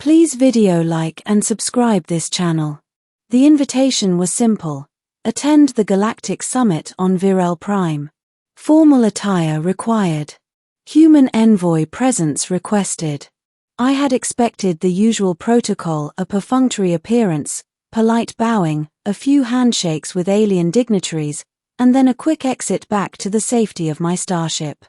Please video like and subscribe this channel. The invitation was simple. Attend the Galactic Summit on Virel Prime. Formal attire required. Human envoy presence requested. I had expected the usual protocol: a perfunctory appearance, polite bowing, a few handshakes with alien dignitaries, and then a quick exit back to the safety of my starship.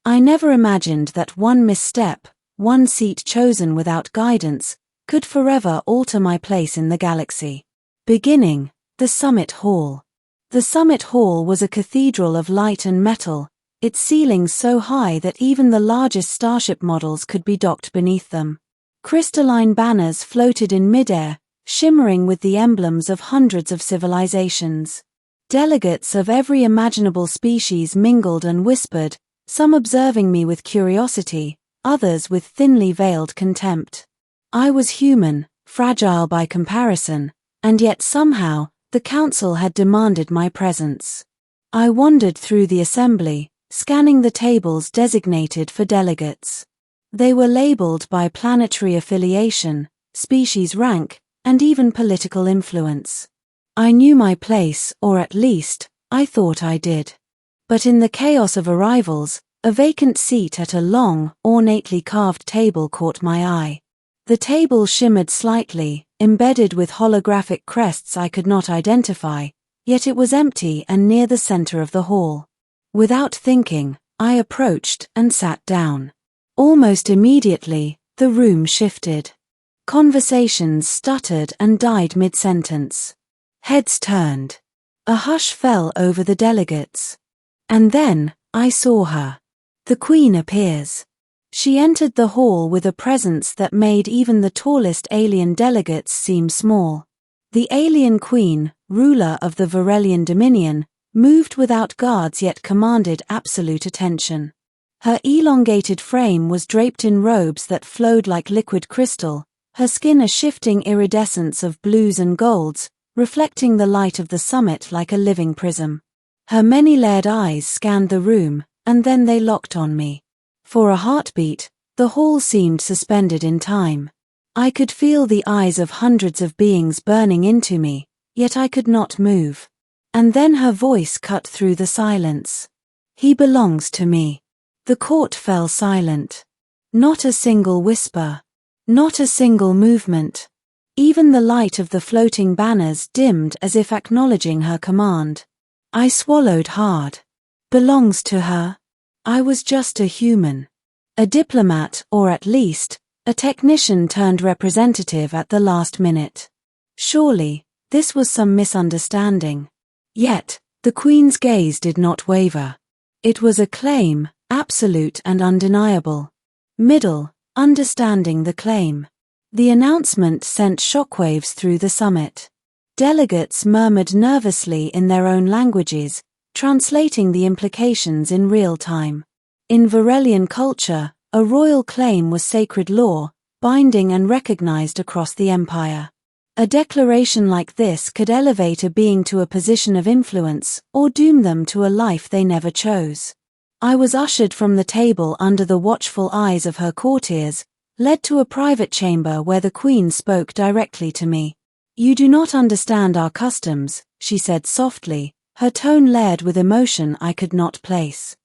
I never imagined that one misstep, one seat chosen without guidance, could forever alter my place in the galaxy. Beginning, the Summit Hall. The Summit Hall was a cathedral of light and metal, its ceilings so high that even the largest starship models could be docked beneath them. Crystalline banners floated in midair, shimmering with the emblems of hundreds of civilizations. Delegates of every imaginable species mingled and whispered, some observing me with curiosity, others with thinly veiled contempt. I was human, fragile by comparison, and yet somehow, the council had demanded my presence. I wandered through the assembly, scanning the tables designated for delegates. They were labeled by planetary affiliation, species rank, and even political influence. I knew my place, or at least, I thought I did. But in the chaos of arrivals, a vacant seat at a long, ornately carved table caught my eye. The table shimmered slightly, embedded with holographic crests I could not identify, yet it was empty and near the center of the hall. Without thinking, I approached and sat down. Almost immediately, the room shifted. Conversations stuttered and died mid-sentence. Heads turned. A hush fell over the delegates. And then, I saw her. The Queen appears. She entered the hall with a presence that made even the tallest alien delegates seem small. The alien queen, ruler of the Virelian Dominion, moved without guards yet commanded absolute attention. Her elongated frame was draped in robes that flowed like liquid crystal, her skin a shifting iridescence of blues and golds, reflecting the light of the summit like a living prism. Her many-layered eyes scanned the room, and then they locked on me. For a heartbeat, the hall seemed suspended in time. I could feel the eyes of hundreds of beings burning into me, yet I could not move. And then her voice cut through the silence. "He belongs to me." The court fell silent. Not a single whisper. Not a single movement. Even the light of the floating banners dimmed as if acknowledging her command. I swallowed hard. Belongs to her? I was just a human. A diplomat, or at least, a technician turned representative at the last minute. Surely, this was some misunderstanding. Yet, the Queen's gaze did not waver. It was a claim, absolute and undeniable. Middle, understanding the claim. The announcement sent shockwaves through the summit. Delegates murmured nervously in their own languages, translating the implications in real time. In Virelian culture, a royal claim was sacred law, binding and recognized across the empire. A declaration like this could elevate a being to a position of influence, or doom them to a life they never chose. I was ushered from the table under the watchful eyes of her courtiers, led to a private chamber where the Queen spoke directly to me. "You do not understand our customs," she said softly, her tone layered with emotion I could not place.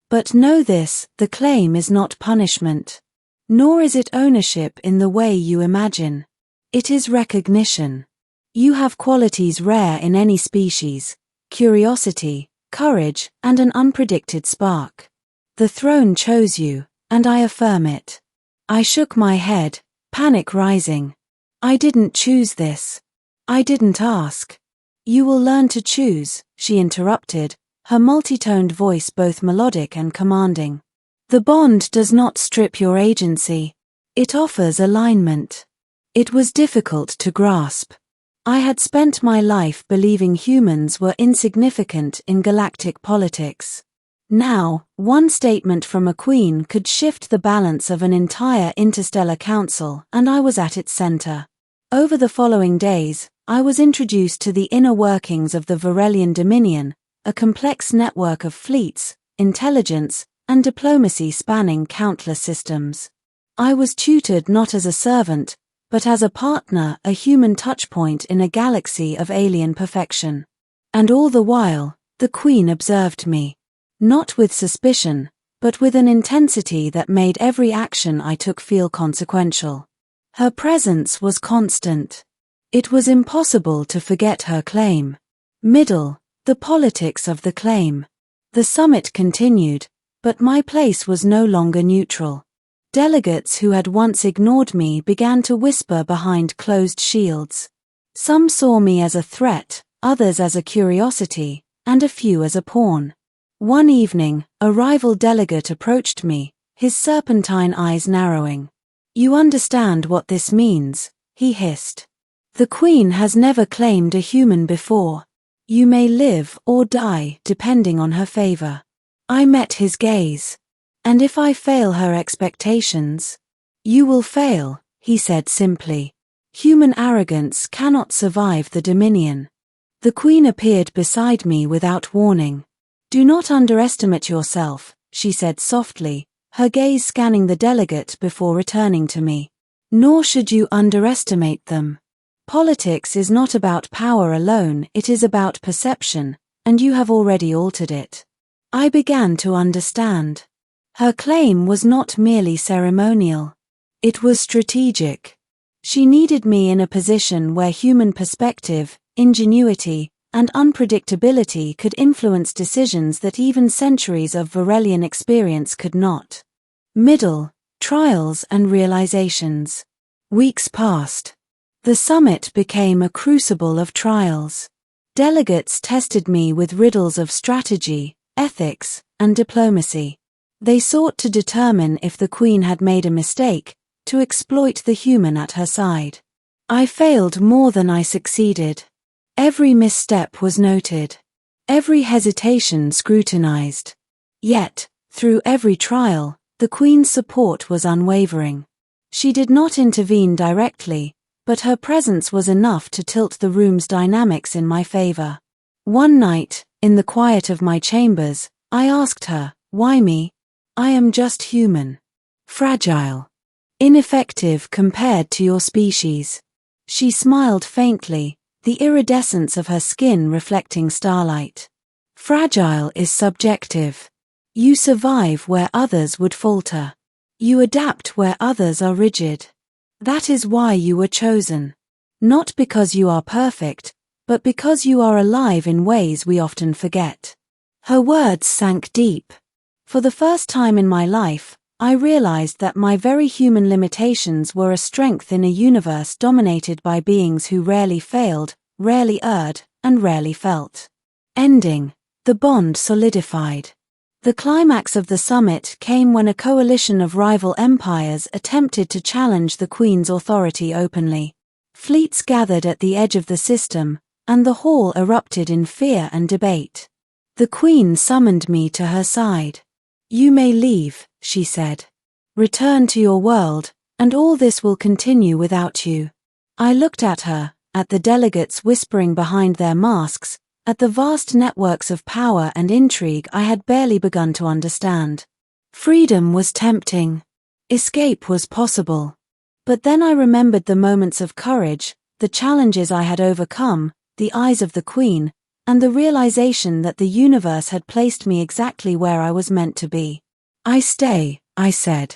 "But know this, the claim is not punishment. Nor is it ownership in the way you imagine. It is recognition. You have qualities rare in any species: curiosity, courage, and an unpredicted spark. The throne chose you, and I affirm it." I shook my head, panic rising. "I didn't choose this. I didn't ask." "You will learn to choose," she interrupted, her multi-toned voice both melodic and commanding. "The bond does not strip your agency. It offers alignment." It was difficult to grasp. I had spent my life believing humans were insignificant in galactic politics. Now, one statement from a queen could shift the balance of an entire interstellar council, and I was at its center. Over the following days, I was introduced to the inner workings of the Virelian Dominion, a complex network of fleets, intelligence, and diplomacy spanning countless systems. I was tutored not as a servant, but as a partner, a human touchpoint in a galaxy of alien perfection. And all the while, the Queen observed me. Not with suspicion, but with an intensity that made every action I took feel consequential. Her presence was constant. It was impossible to forget her claim. Middle, the politics of the claim. The summit continued, but my place was no longer neutral. Delegates who had once ignored me began to whisper behind closed shields. Some saw me as a threat, others as a curiosity, and a few as a pawn. One evening, a rival delegate approached me, his serpentine eyes narrowing. "You understand what this means," he hissed. "The Queen has never claimed a human before. You may live or die depending on her favor." I met his gaze. "And if I fail her expectations?" "You will fail," he said simply. "Human arrogance cannot survive the Dominion." The Queen appeared beside me without warning. "Do not underestimate yourself," she said softly, her gaze scanning the delegate before returning to me. "Nor should you underestimate them. Politics is not about power alone, it is about perception, and you have already altered it." I began to understand. Her claim was not merely ceremonial. It was strategic. She needed me in a position where human perspective, ingenuity, and unpredictability could influence decisions that even centuries of Varelian experience could not. Middle, trials and realizations. Weeks passed. The summit became a crucible of trials. Delegates tested me with riddles of strategy, ethics, and diplomacy. They sought to determine if the Queen had made a mistake, to exploit the human at her side. I failed more than I succeeded. Every misstep was noted. Every hesitation scrutinized. Yet, through every trial, the Queen's support was unwavering. She did not intervene directly, but her presence was enough to tilt the room's dynamics in my favor. One night, in the quiet of my chambers, I asked her, "Why me? I am just human. Fragile. Ineffective compared to your species." She smiled faintly, the iridescence of her skin reflecting starlight. "Fragile is subjective. You survive where others would falter. You adapt where others are rigid. That is why you were chosen. Not because you are perfect, but because you are alive in ways we often forget." Her words sank deep. For the first time in my life, I realized that my very human limitations were a strength in a universe dominated by beings who rarely failed, rarely erred, and rarely felt. Ending. The bond solidified. The climax of the summit came when a coalition of rival empires attempted to challenge the Queen's authority openly. Fleets gathered at the edge of the system, and the hall erupted in fear and debate. The Queen summoned me to her side. "You may leave," she said. "Return to your world, and all this will continue without you." I looked at her, at the delegates whispering behind their masks, at the vast networks of power and intrigue I had barely begun to understand. Freedom was tempting. Escape was possible. But then I remembered the moments of courage, the challenges I had overcome, the eyes of the Queen, and the realization that the universe had placed me exactly where I was meant to be. "I stay," I said.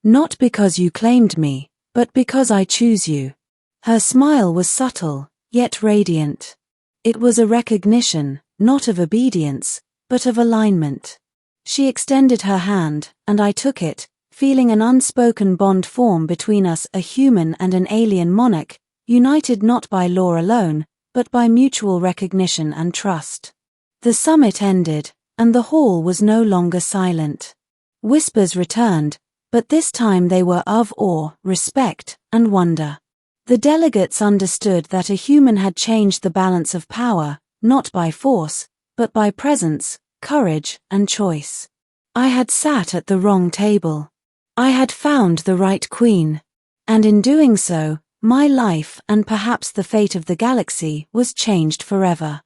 "Not because you claimed me, but because I choose you." Her smile was subtle, yet radiant. It was a recognition, not of obedience, but of alignment. She extended her hand, and I took it, feeling an unspoken bond form between us, a human and an alien monarch, united not by law alone, but by mutual recognition and trust. The summit ended, and the hall was no longer silent. Whispers returned, but this time they were of awe, respect, and wonder. The delegates understood that a human had changed the balance of power, not by force, but by presence, courage, and choice. I had sat at the wrong table. I had found the right Queen. And in doing so, my life and perhaps the fate of the galaxy was changed forever.